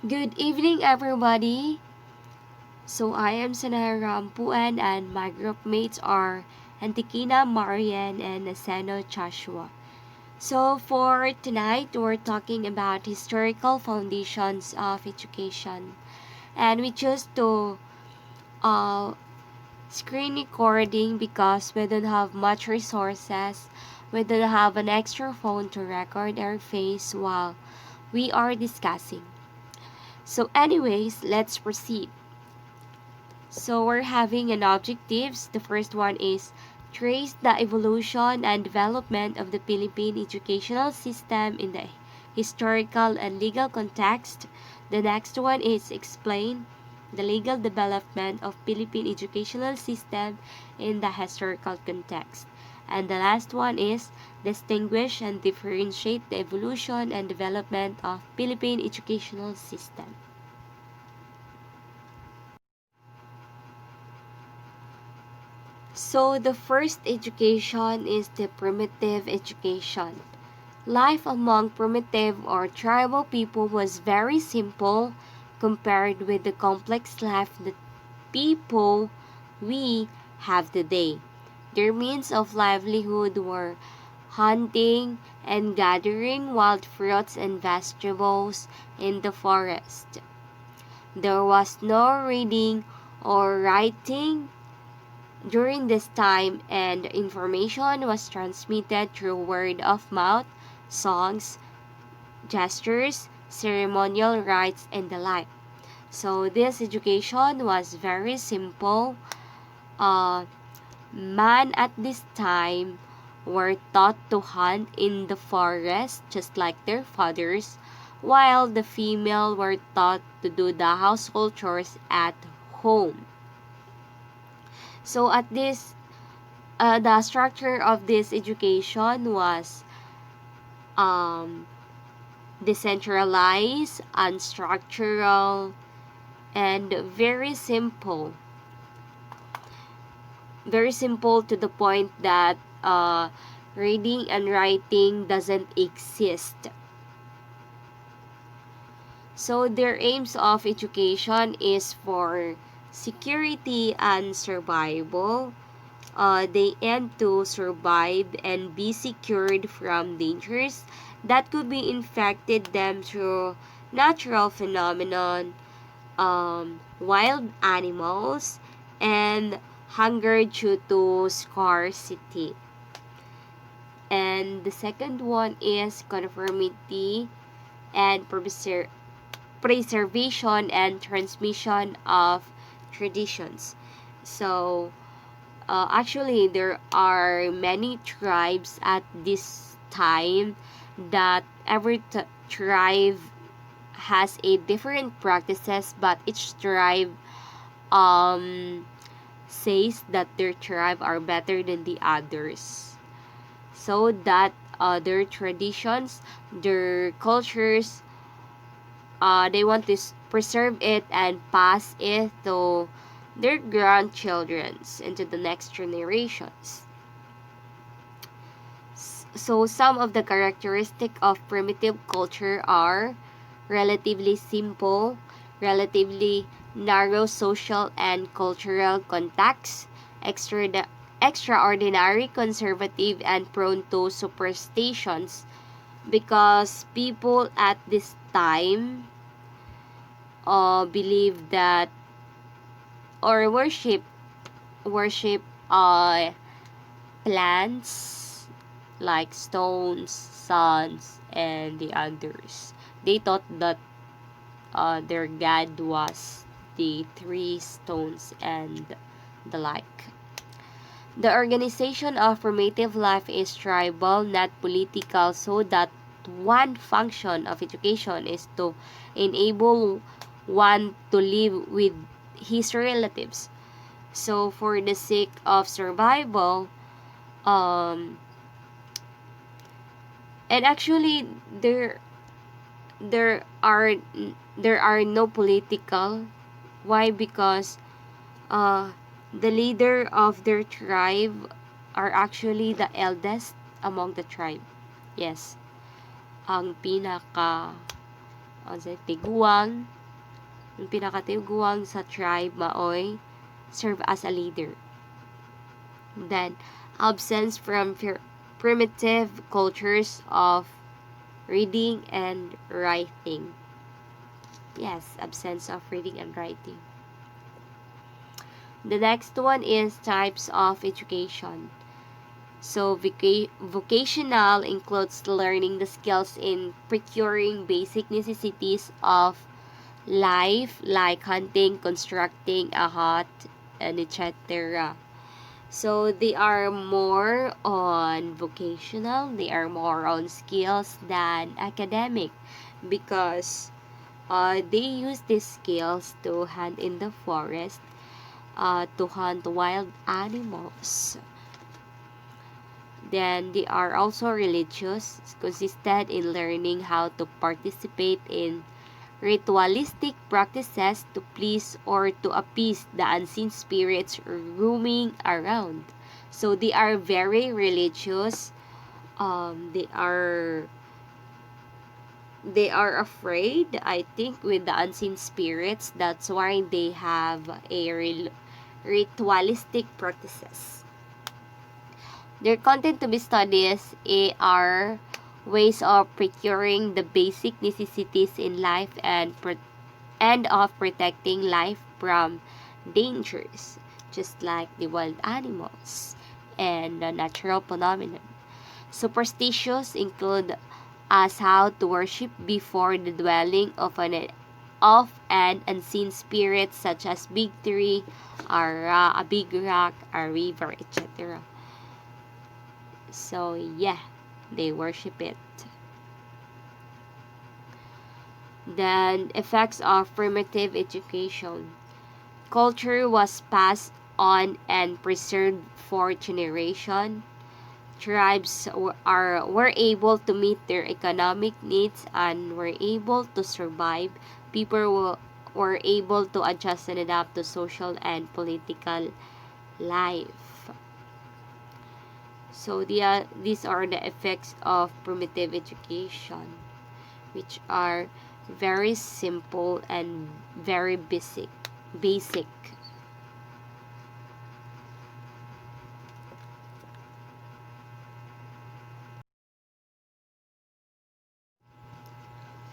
Good evening, everybody. So I am Sanaya Rampuan, and my group mates are Antikina Marian and Naseno Joshua. So for tonight, we're talking about historical foundations of education, and we chose to uh, screen recording because we don't have much resources. We don't have an extra phone to record our face while we are discussing. So anyways, let's proceed. So we're having an objectives. The first one is trace the evolution and development of the Philippine educational system in the historical and legal context. The next one is explain the legal development of Philippine educational system in the historical context. And the last one is distinguish and differentiate the evolution and development of Philippine educational system. So the first education is the primitive education. Life among primitive or tribal people was very simple compared with the complex life that people we have today. Their means of livelihood were hunting and gathering wild fruits and vegetables in the forest. There was no reading or writing during this time, and information was transmitted through word of mouth, songs, gestures, ceremonial rites, and the like. So this education was very simple. Uh, Man at this time were taught to hunt in the forest just like their fathers, while the female were taught to do the household chores at home. So at this the structure of this education was um, decentralized, unstructural, and very simple. Very simple to the point that reading and writing doesn't exist. So their aims of education is for security and survival. They aim to survive and be secured from dangers that could be infected them through natural phenomenon, wild animals, and hunger due to scarcity. And the second one is conformity and preservation and transmission of traditions. So actually, there are many tribes at this time that every tribe has a different practices, but each tribe um, says that their tribe are better than the others. So that their traditions, their cultures, they want to preserve it and pass it to their grandchildrens into the next generations. So some of the characteristic of primitive culture are relatively simple, relatively narrow social and cultural contacts, extraordinary, conservative, and prone to superstitions because people at this time believe that or worship plants like stones, suns, and the others. They thought that their god was the three stones and the like. The organization of primitive life is tribal, not political, so that one function of education is to enable one to live with his relatives. So for the sake of survival, um, and actually there are there are no political. Why? Because uh, the leader of their tribe are actually the eldest among the tribe. Yes, ang pinaka Sa tiguang, yung pinakatiguang sa tribe maoy serve as a leader. Then, absence from primitive cultures of reading and writing. Yes, absence of reading and writing. The next one is types of education. So, vocational includes learning the skills in procuring basic necessities of life, like hunting, constructing a hut, and etc. So, they are more on vocational, they are more on skills than academic, because they use these skills to hunt in the forest, to hunt wild animals. Then they are also religious, consistent in learning how to participate in ritualistic practices to please or to appease the unseen spirits roaming around. So they are very religious. They are afraid, I think, with the unseen spirits. That's why they have a ritualistic practices. Their content to be studied are ways of procuring the basic necessities in life and of protecting life from dangers, just like the wild animals and the natural phenomenon. Superstitions include as how to worship before the dwelling of an unseen spirit, such as big tree, a big rock, a river, etc. So yeah, they worship it. Then effects of primitive education. Culture was passed on and preserved for generations. Tribes were able to meet their economic needs and were able to survive. People were able to adjust and adapt to social and political life. So these are the effects of primitive education, which are very simple and very basic.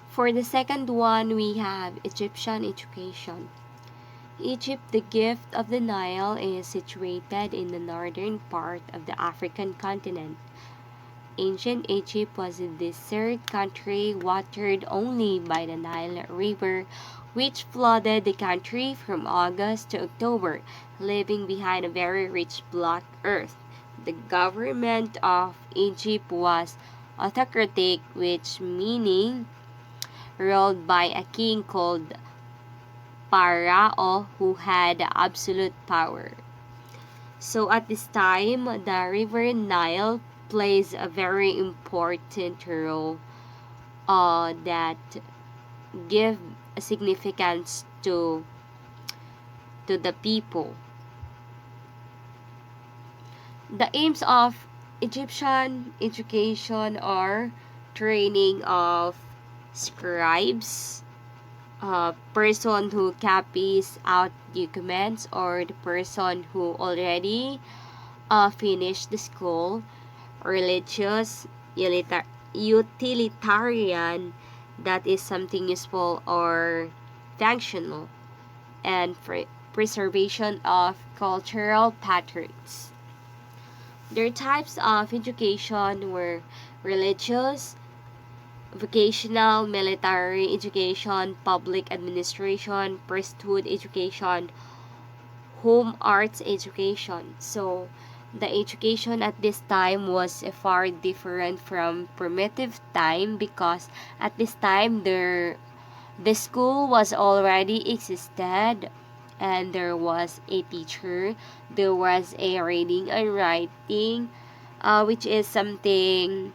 For the second one, we have Egyptian education. Egypt, the gift of the Nile, is situated in the northern part of the African continent. Ancient Egypt was a desert country watered only by the Nile River, which flooded the country from August to October, leaving behind a very rich black earth. The government of Egypt was autocratic, which meaning ruled by a king called Pharaoh, who had absolute power. So at this time, the river Nile plays a very important role that give significance to the people. The aims of Egyptian education are training of scribes, person who copies out documents, or the person who already finished the school, religious, utilitarian, that is something useful or functional, and preservation of cultural patterns. Their types of education were religious, vocational, military education, public administration, priesthood education, home arts education. So, the education at this time was far different from primitive time, because at this time the school was already existed, and there was a teacher, there was a reading and writing, which is something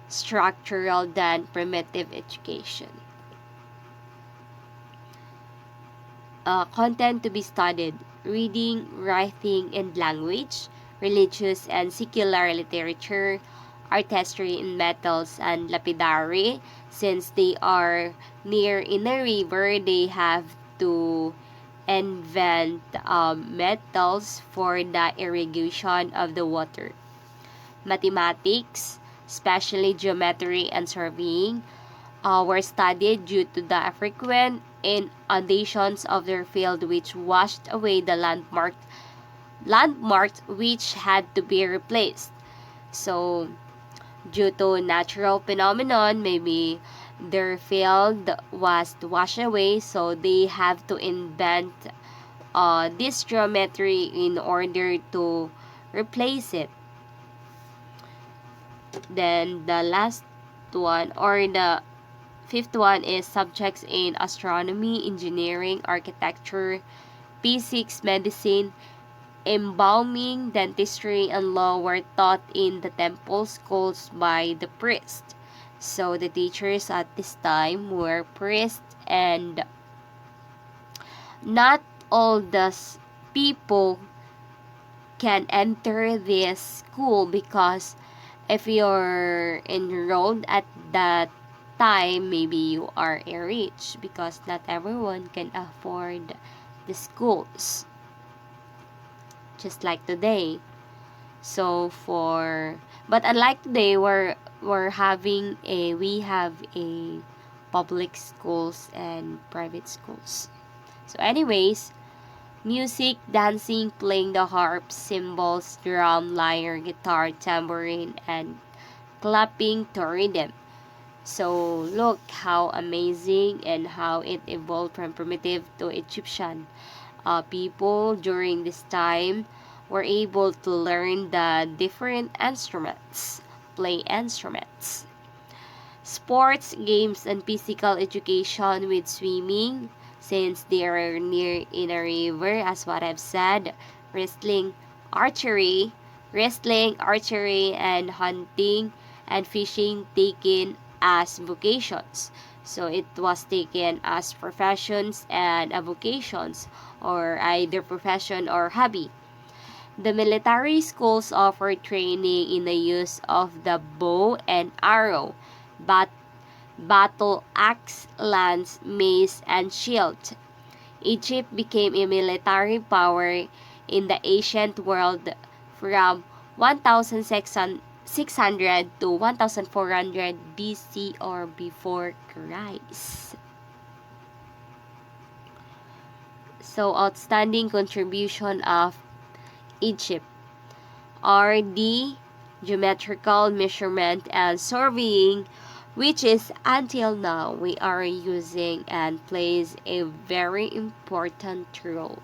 structural than primitive education. Content to be studied: reading, writing, and language, religious and secular literature, artistry in metals and lapidary. Since they are near in a river, they have to invent metals for the irrigation of the water. Mathematics, especially geometry and surveying, were studied due to the frequent inundations of their field, which washed away the landmarks which had to be replaced. So, due to natural phenomenon, maybe their field was washed away, so they have to invent this geometry in order to replace it. Then the last one, or the fifth one, is subjects in astronomy, engineering, architecture, physics, medicine, embalming, dentistry, and law were taught in the temple schools by the priest. So the teachers at this time were priests, and not all the people can enter this school, because if you're enrolled at that time, maybe you are a rich, because not everyone can afford the schools, just like today. So but unlike today, we have a public schools and private schools. So anyways, music, dancing, playing the harp, cymbals, drum, lyre, guitar, tambourine, and clapping to rhythm. So look how amazing and how it evolved from primitive to Egyptian. People during this time were able to learn the different instruments, play instruments. Sports, games, and physical education with swimming, since they are near in a river, as what I've said, wrestling, archery, and hunting and fishing taken as vocations. So it was taken as professions and vocations, or either profession or hobby. The military schools offer training in the use of the bow and arrow, battle axe, lance, mace, and shield. Egypt became a military power in the ancient world from 1600 to 1400 BC or before Christ. So, outstanding contribution of Egypt are the geometrical measurement and surveying, which is until now we are using and plays a very important role.